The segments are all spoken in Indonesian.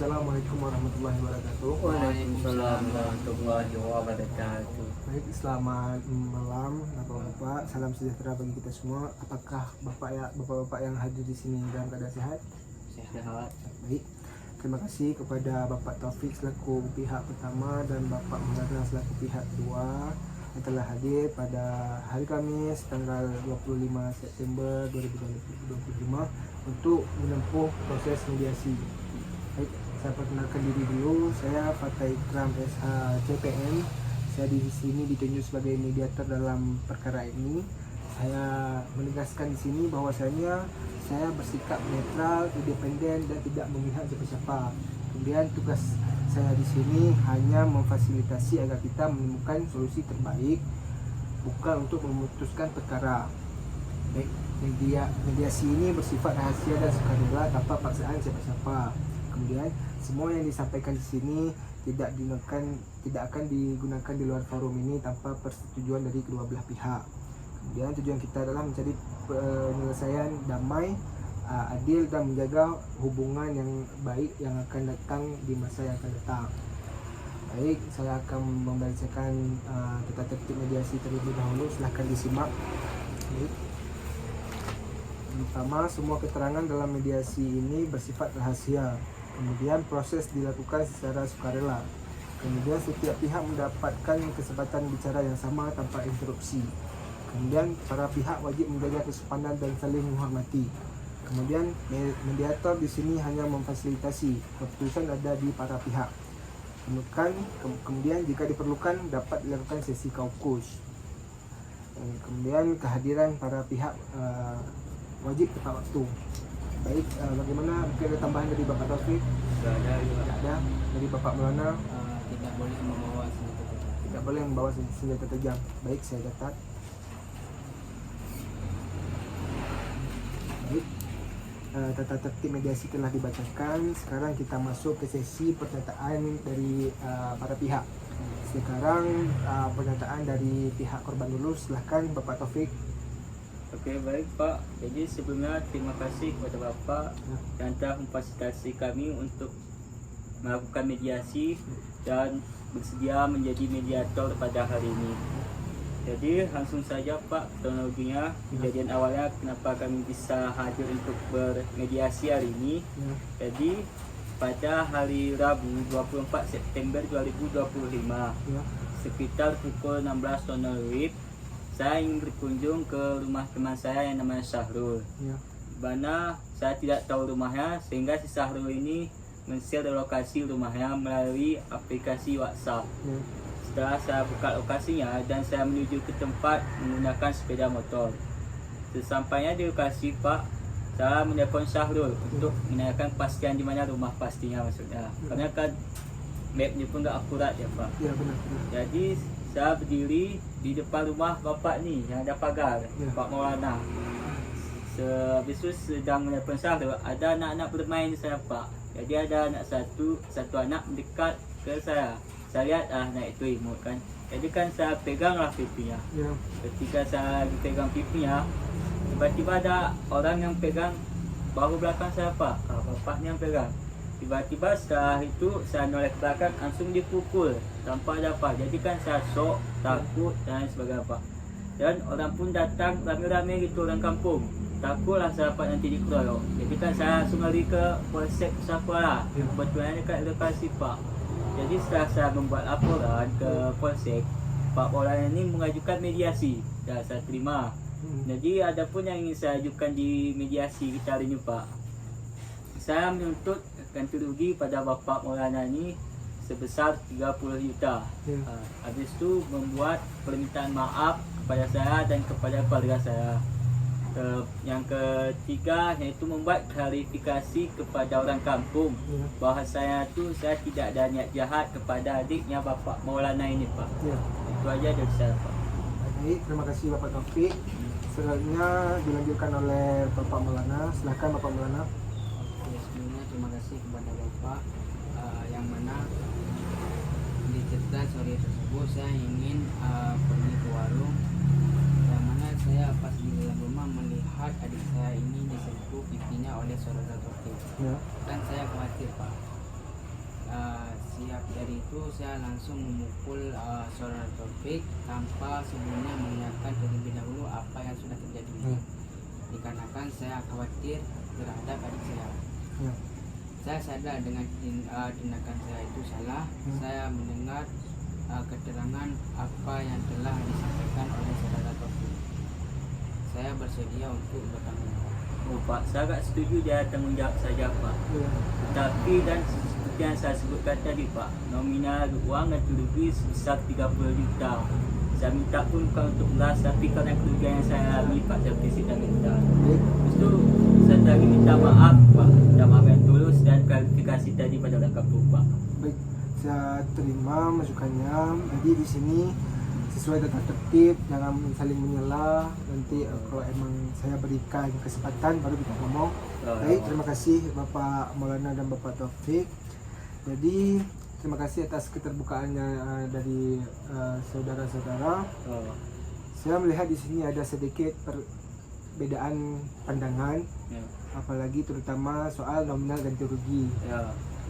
Assalamualaikum warahmatullahi wabarakatuh. Waalaikumsalam warahmatullahi wabarakatuh. Baik, selamat malam Bapak-bapak. Salam sejahtera bagi kita semua. Apakah Bapak-bapak yang hadir di sini dalam keadaan sehat? Sehat. Baik. Terima kasih kepada Bapak Taufik selaku pihak pertama dan Bapak Maulana selaku pihak kedua yang telah hadir pada hari Kamis tanggal 25 September 2025 untuk menempuh proses mediasi. Baik, saya perkenalkan diri dulu. Saya Fatai Ikram SH CPN. Saya di sini ditunjuk sebagai mediator dalam perkara ini. Saya menegaskan di sini bahwasanya saya bersikap netral, independen dan tidak memihak siapa-siapa. Kemudian tugas saya di sini hanya memfasilitasi agar kita menemukan solusi terbaik, bukan untuk memutuskan perkara. Baik, mediasi ini bersifat rahasia dan sukarela tanpa paksaan siapa-siapa. Kemudian semua yang disampaikan di sini tidak akan digunakan di luar forum ini tanpa persetujuan dari kedua belah pihak. Kemudian tujuan kita adalah mencari penyelesaian damai, adil dan menjaga hubungan yang baik yang akan datang di masa yang akan datang. Baik, saya akan membacakan tata tertib mediasi terlebih dahulu. Silahkan disimak. Baik. Pertama, semua keterangan dalam mediasi ini bersifat rahasia. Kemudian proses dilakukan secara sukarela. Kemudian setiap pihak mendapatkan kesempatan bicara yang sama tanpa interupsi. Kemudian para pihak wajib menjaga kesopanan dan saling menghormati. Kemudian mediator di sini hanya memfasilitasi, keputusan ada di para pihak. Kemudian jika diperlukan dapat dilakukan sesi kaukus. Kemudian kehadiran para pihak wajib tepat waktu. Baik, bagaimana? Mungkin ada tambahan dari Bapak Taufik? Tidak ada. Dari Bapak Maulana? Tidak boleh membawa senjata tajam. Tidak boleh membawa senjata tajam. Baik, saya catat. Baik, tata tertib mediasi telah dibacakan. Sekarang kita masuk ke sesi pernyataan dari para pihak. Sekarang pernyataan dari pihak korban dulu. Silahkan Bapak Taufik. Oke, baik Pak. Jadi sebelumnya terima kasih kepada Bapak yang telah memfasilitasi kami untuk melakukan mediasi dan bersedia menjadi mediator pada hari ini. Jadi langsung saja Pak, kronologinya kejadian awalnya kenapa kami bisa hadir untuk bermediasi hari ini. Jadi pada hari Rabu 24 September 2025 sekitar pukul 16.00 saya ingin berkunjung ke rumah teman saya yang namanya Syahrul. Mana saya tidak tahu rumahnya sehingga si Syahrul ini men-share lokasi rumahnya melalui aplikasi WhatsApp. Setelah saya buka lokasinya dan saya menuju ke tempat menggunakan sepeda motor. Sesampainya di lokasi Pak, saya menelpon Syahrul untuk menanyakan pastian di mana rumah pastinya maksudnya. Karena kan mapnya pun tak akurat ya Pak. Ya, benar. Jadi saya berdiri di depan rumah Bapak ni yang ada pagar, Pak Maulana. Habis itu sedang menelpon Syahrul, ada anak-anak bermain saya Pak. Jadi ada anak satu anak mendekat ke saya. Saya lihat anak itu imut kan. Jadi kan saya peganglah pipinya. Ketika saya pegang pipinya, tiba-tiba ada orang yang pegang bahu belakang saya Pak. Bapaknya yang pegang. Tiba-tiba setelah itu saya noleh ke belakang, langsung dipukul tanpa ada apa. Jadi kan saya shock, takut dan sebagainya Pak. Dan orang pun datang rame-rame gitu, orang kampung. Takutlah saya Pak nanti dikeroyok. Jadi kan saya langsung lari ke Polsek Kuala. Kebetulan dekat lokasi Pak. Jadi setelah saya membuat laporan ke Polsek, Pak Maulana ini mengajukan mediasi dan saya terima. Jadi ada pun yang ingin saya ajukan di mediasi kita hari ini Pak. Saya menuntut ganti rugi pada Bapak Maulana ini sebesar 30 juta. Habis itu membuat permintaan maaf kepada saya dan kepada keluarga saya. Yang ketiga yaitu membuat klarifikasi kepada orang kampung bahawa saya tidak ada niat jahat kepada adiknya Bapak Maulana ini Pak. Itu aja dari saya Pak. Baik, terima kasih Bapak Taufik. Selanjutnya dilanjutkan oleh Bapak Maulana. Silahkan Bapak Maulana. Sebelumnya terima kasih kepada Bapak yang mana di cerita sore tersebut saya ingin pergi ke warung, yang mana saya pas di dalam rumah melihat adik saya ini disentuh pipinya oleh saudara Taufik. Kan saya khawatir Pak, siap dari itu saya langsung memukul saudara Taufik tanpa sebelumnya mengingatkan terlebih dahulu apa yang sudah terjadi. Dikarenakan saya khawatir terhadap adik saya. Ya. Saya sadar dengan tindakan saya itu salah. Saya mendengar keterangan apa yang telah disampaikan oleh saudara Taufik. Saya bersedia untuk bertanggung jawab. Oh Pak, saya agak setuju dia tanggung jawab saja Pak. Ya. Tapi dan seperti yang saya sebutkan tadi Pak, nominal uang ganti rugi sebesar 30 juta. Saya minta pun bukan untuk belas, tapi kerana kerugian yang saya alami Pak, saya presiden minta. Baik. Lepas tu, saya lagi minta maaf Pak, minta maaf yang tulus dan klarifikasi tadi pada orang kampung Pak. Baik, saya terima masukannya. Jadi di sini sesuai tata tertib, jangan saling menyela. Nanti kalau emang saya berikan kesempatan baru kita ngomong. Baik, terima kasih Bapak Maulana dan Bapak Taufik. Jadi terima kasih atas keterbukaannya dari saudara-saudara. Saya melihat di sini ada sedikit perbedaan pandangan, apalagi terutama soal nominal ganti rugi.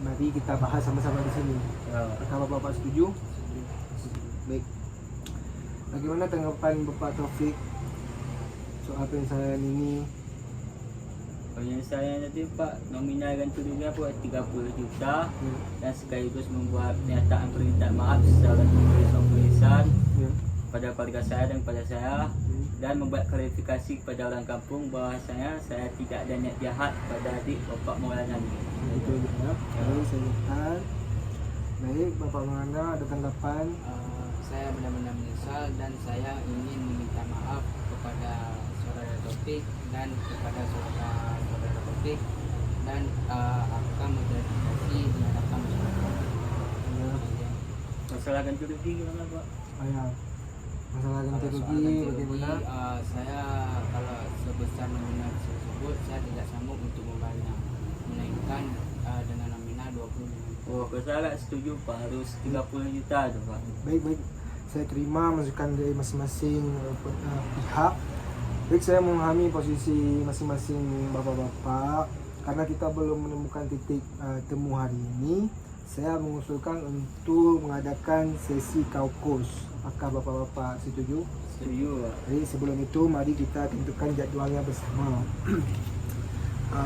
Mari kita bahas sama-sama di sini. Apakah Bapak setuju? Baik. Bagaimana tanggapan Bapak Taufik soal penyesalan ini? Penyesalan nanti Pak, nominal ganti rugi apa 30 juta dan sekaligus membuat pernyataan permintaan maaf secara tulisan Ya. pada keluarga saya dan kepada saya, dan membuat klarifikasi kepada orang kampung bahwasanya saya tidak ada niat jahat pada adik Bapak Maulana ini. Itu ya. Lalu saya lihat. Baik, Bapak Maulana ada tanggapan? Saya benar-benar menyesal dan saya ingin meminta maaf kepada saudara Taufik dan kepada saudara Taufik dan akan mengklarifikasi di hadapan masyarakat. Ya. Masalah ganti rugi gimana Pak? Ya. Masalah ganti Kalau soal rugi ganti bagaimana? saya kalau sebesar nominal tersebut saya tidak sanggup untuk membayar, melainkan dengan nominal 25. Oh, saya agak setuju Pak, harus 30 juta tu Pak. Baik, saya terima masukan dari masing-masing pihak. Baik, saya memahami posisi masing-masing bapak-bapak. Karena kita belum menemukan titik temu hari ini, saya mengusulkan untuk mengadakan sesi kaukus. Apakah bapak-bapak setuju? Setuju Pak. Jadi sebelum itu mari kita tentukan jadualnya bersama.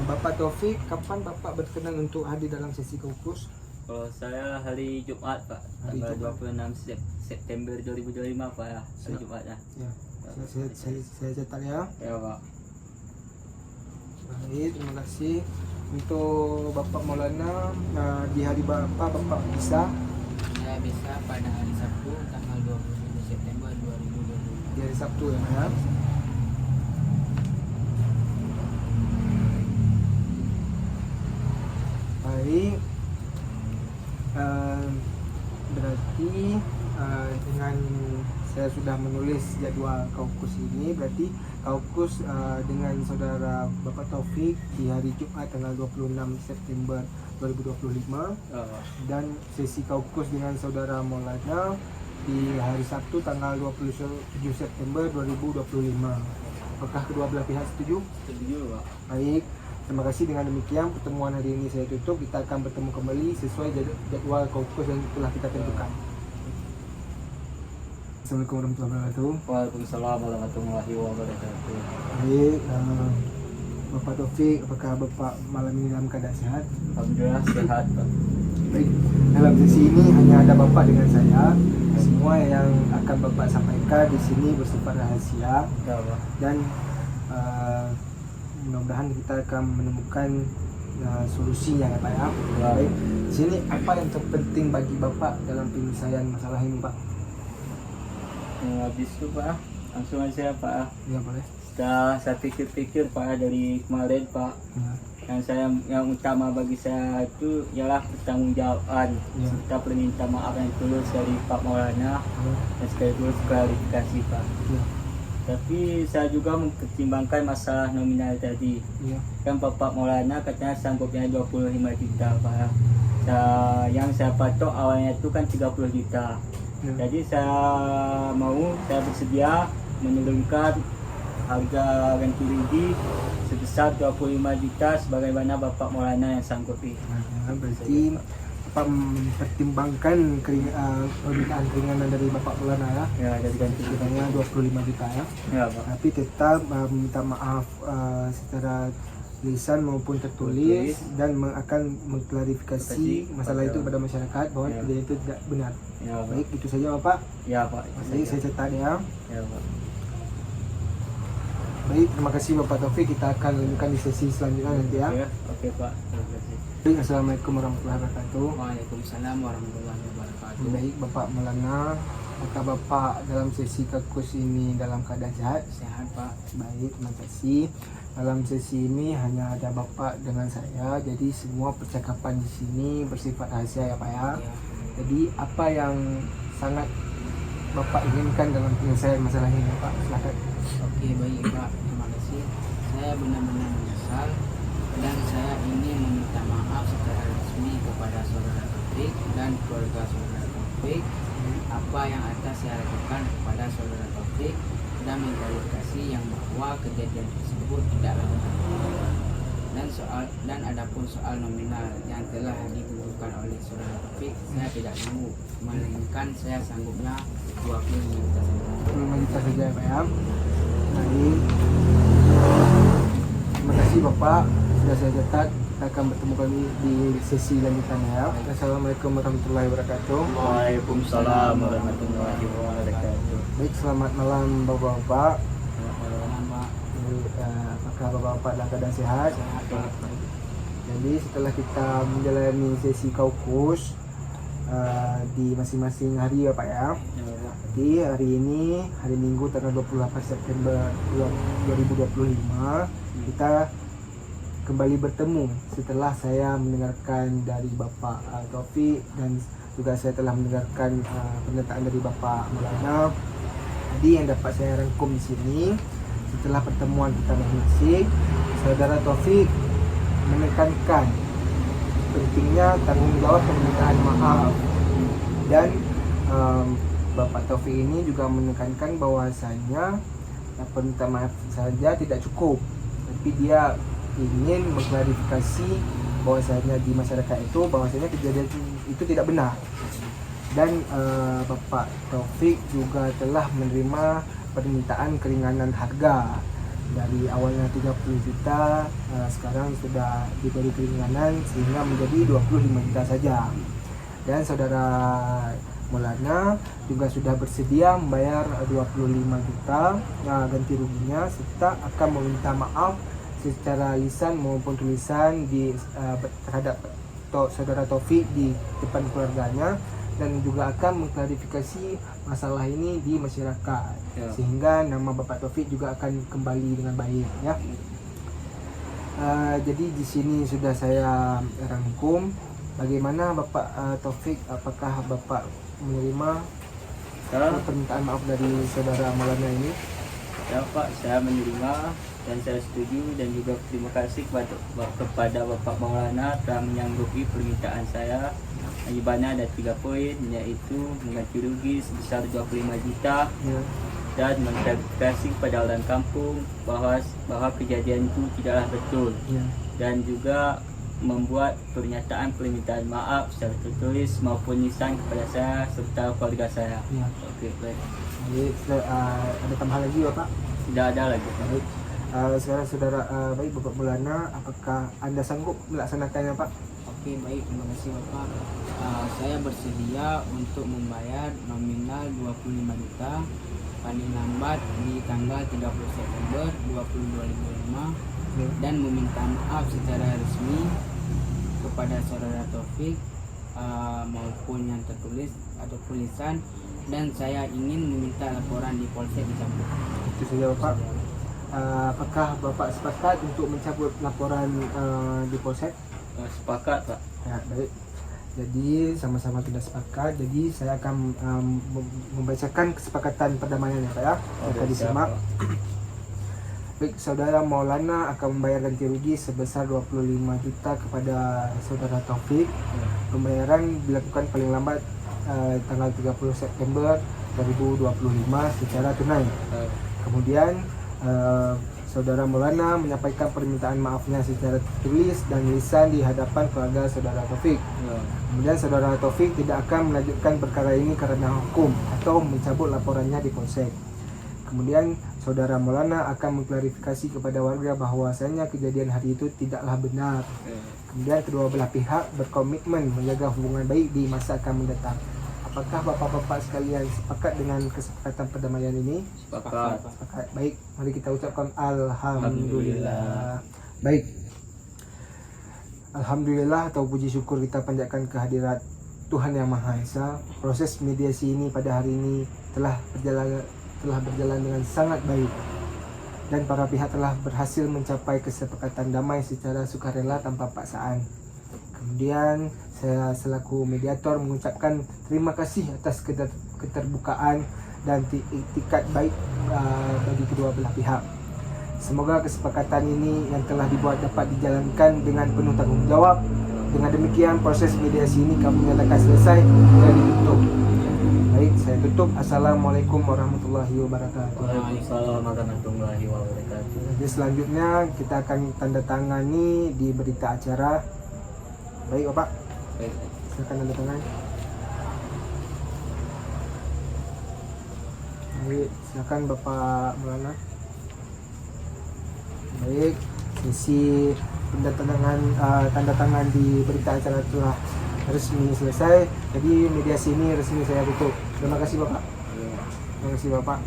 Bapak Taufik, kapan Bapak berkenan untuk hadir dalam sesi kaukus? Kalau saya hari Jumaat Pak, Hari tanggal Jumaat. 26 September 2025 Pak ya, hari Siap. Jumaat ya. Ya, saya catat ya. Ya Pak. Baik, terima kasih. Untuk Bapak Maulana, di hari Bapak bisa Saya bisa pada hari Sabtu tanggal 27 September 2025. di hari Sabtu ya. Baik. Berarti dengan saya sudah menulis jadwal kaukus ini, berarti kaukus dengan saudara Bapak Taufik di hari Jumat tanggal 26 September 2025 dan sesi kaukus dengan saudara Maulana di hari Sabtu tanggal 27 September 2025. Apakah kedua belah pihak setuju? Setuju Pak. Baik, terima kasih. Dengan demikian pertemuan hari ini saya tutup. Kita akan bertemu kembali sesuai jadwal kaukus yang telah kita tentukan. Assalamualaikum warahmatullahi wabarakatuh. Waalaikumsalam warahmatullahi wabarakatuh. Baik, Bapak Taufik, apakah Bapak malam ini dalam keadaan sehat? Alhamdulillah sehat Pak. Baik, dalam sesi ini hanya ada Bapak dengan saya. Semua yang akan Bapak sampaikan di sini bersifat rahasia Ya Pak. dan mudah-mudahan kita akan menemukan solusinya ya Pak ya. Baik, di sini apa yang terpenting bagi Bapak dalam penyelesaian masalah ini Pak? Habis itu Pak, langsung aja Pak. Ya boleh. Setelah saya pikir-pikir Pak dari kemarin Pak, Ya. yang utama bagi saya itu ialah pertanggungjawaban Ya. serta permintaan maaf yang tulus dari Pak Maulana dan sekaligus klarifikasi Pak. Ya. Tapi saya juga mempertimbangkan masalah nominal tadi. Ya. Kan Bapak Maulana katanya sanggupnya 25 juta Pak. Yang saya patok awalnya itu kan 30 juta. Ya. Jadi saya bersedia menurunkan harga ganti rugi sebesar 25 juta sebagaimana Bapak Maulana yang sanggupi. Nah, berarti Bapak mempertimbangkan permintaan keringanan dari Bapak Maulana ya. Ya, dari ganti Sekitarnya 25 juta ya. Ya, Pak. Tapi tetap minta maaf secara lisan maupun tertulis dan akan mengklarifikasi masalah itu kepada masyarakat bahwa Ya. kejadian itu tidak benar. Ya, Pak. Baik, itu saja Bapak. Ya, Pak. Baik, saya catat ya. Ya, Pak. Baik, terima kasih Bapak Taufik. Kita akan lanjutkan di sesi selanjutnya nanti ya. Oke, Pak. Terima kasih. Baik, Assalamualaikum warahmatullahi wabarakatuh. Waalaikumsalam warahmatullahi wabarakatuh. Baik, Bapak Maulana, apakah Bapak dalam sesi kakus ini dalam keadaan sehat? Sehat Pak. Baik, terima kasih. Dalam sesi ini hanya ada Bapak dengan saya, jadi semua percakapan di sini bersifat rahasia ya Pak ya. Ya. Jadi apa yang sangat Bapak inginkan dalam penyelesaian masalah ini Pak? Silakan. Oke baik Pak, terima kasih. Saya benar-benar menyesal dan saya ingin meminta maaf secara resmi kepada saudara Taufik dan keluarga saudara Taufik apa yang atas saya lakukan kepada saudara Taufik dan mengklarifikasi yang bahwa kejadian tersebut tidaklah benar. Dan adapun soal nominal yang telah ditentukan oleh saudara Taufik, saya tidak sanggup, melainkan saya sanggupnya 25 juta saja. 25 juta saja ya Pak ya. Baik. Terima kasih Bapak, sudah saya catat. Kita akan bertemu kali di sesi lanjutan ya. Assalamualaikum warahmatullahi wabarakatuh. Waalaikumsalam warahmatullahi wabarakatuh. Baik, selamat malam Bapak-Bapak. Selamat Pak. Apakah Bapak-Bapak dalam keadaan sehat? Sehat Pak. Jadi setelah kita menjalani sesi kaukus di masing-masing hari ya Pak ya. Jadi hari ini, hari Minggu tanggal 28 September 2025, kita kembali bertemu setelah saya mendengarkan dari Bapak Taufik dan juga saya telah mendengarkan pernyataan dari Bapak Maulana. Jadi yang dapat saya rangkum di sini, setelah pertemuan kita masing-masing, saudara Taufik menekankan pentingnya tanggungjawab permintaan maaf dan Bapak Taufik ini juga menekankan bahwasanya permintaan maaf saja tidak cukup, tapi dia ingin mengklarifikasi bahwasanya di masyarakat itu bahwasanya kejadian itu tidak benar. Dan Bapak Taufik juga telah menerima permintaan keringanan harga dari awalnya 30 juta, sekarang sudah diberi keringanan sehingga menjadi 25 juta saja. Dan saudara Maulana juga sudah bersedia membayar 25 juta ganti ruginya serta akan meminta maaf secara lisan maupun tulisan terhadap saudara Taufik di depan keluarganya dan juga akan mengklarifikasi masalah ini di masyarakat sehingga nama Bapak Taufik juga akan kembali dengan baik ya. Jadi di sini sudah saya rangkum bagaimana Bapak Taufik, apakah Bapak menerima permintaan maaf dari saudara Maulana ini? Ya Pak, saya menerima dan saya setuju dan juga terima kasih kepada Bapak Maulana telah menyanggupi permintaan saya. Di mana ada 3 poin, yaitu mengganti rugi sebesar 25 juta Ya. dan mengklarifikasi kepada orang kampung bahwa kejadian itu tidaklah betul, Ya. dan juga membuat pernyataan permintaan maaf secara tertulis maupun lisan kepada saya serta keluarga saya. Ya. Oke, baik. Jadi ada tambahan lagi Bapak? Tidak ada lagi. Baik. Sekarang saudara baik Bapak Maulana, apakah Anda sanggup melaksanakannya Pak? Oke baik, terima kasih Bapak. Saya bersedia untuk membayar nominal 25 juta paling lambat di tanggal 30 September 2025 Ya. dan meminta maaf secara resmi kepada saudara Taufik maupun yang tertulis atau tulisan, dan saya ingin meminta laporan di Polsek dicabut. Itu saja Bapak. Apakah Bapak sepakat untuk mencabut laporan di Polsek? Sepakat Pak. Ya, baik. Jadi sama-sama tidak sepakat. Jadi saya akan membacakan kesepakatan perdamaian ya Pak ya. Akan disimak. Baik, saudara Maulana akan membayar ganti rugi sebesar 25 juta kepada saudara Taufik. Pembayaran dilakukan paling lambat tanggal 30 September 2025 secara tunai. Kemudian Saudara Maulana menyampaikan permintaan maafnya secara tertulis dan lisan di hadapan keluarga Saudara Taufik. Kemudian Saudara Taufik tidak akan melanjutkan perkara ini karena hukum atau mencabut laporannya di polsek. Kemudian Saudara Maulana akan mengklarifikasi kepada warga bahwasanya kejadian hari itu tidaklah benar. Kemudian kedua belah pihak berkomitmen menjaga hubungan baik di masa akan mendatang. Apakah bapak-bapak sekalian sepakat dengan kesepakatan perdamaian ini? Sepakat. Sepakat. Baik, mari kita ucapkan Alhamdulillah. Baik. Alhamdulillah atau puji syukur kita panjatkan kehadirat Tuhan Yang Maha Esa. Proses mediasi ini pada hari ini telah berjalan dengan sangat baik. Dan para pihak telah berhasil mencapai kesepakatan damai secara sukarela tanpa paksaan. Kemudian saya selaku mediator mengucapkan terima kasih atas keterbukaan dan itikat baik bagi kedua belah pihak. Semoga kesepakatan ini yang telah dibuat dapat dijalankan dengan penuh tanggungjawab. Dengan demikian proses mediasi ini kami nyatakan selesai dan ditutup. Baik, saya tutup. Assalamualaikum warahmatullahi wabarakatuh. Waalaikumsalam warahmatullahi wabarakatuh. Jadi selanjutnya kita akan tanda tangani di berita acara. Baik Bapak, Baik. silakan tanda tangan. Baik, silakan Bapak Maulana. Baik, sesi tanda tangan di berita acara telah resmi selesai. Jadi mediasi ini resmi saya tutup. Terima kasih Bapak. Terima kasih Bapak.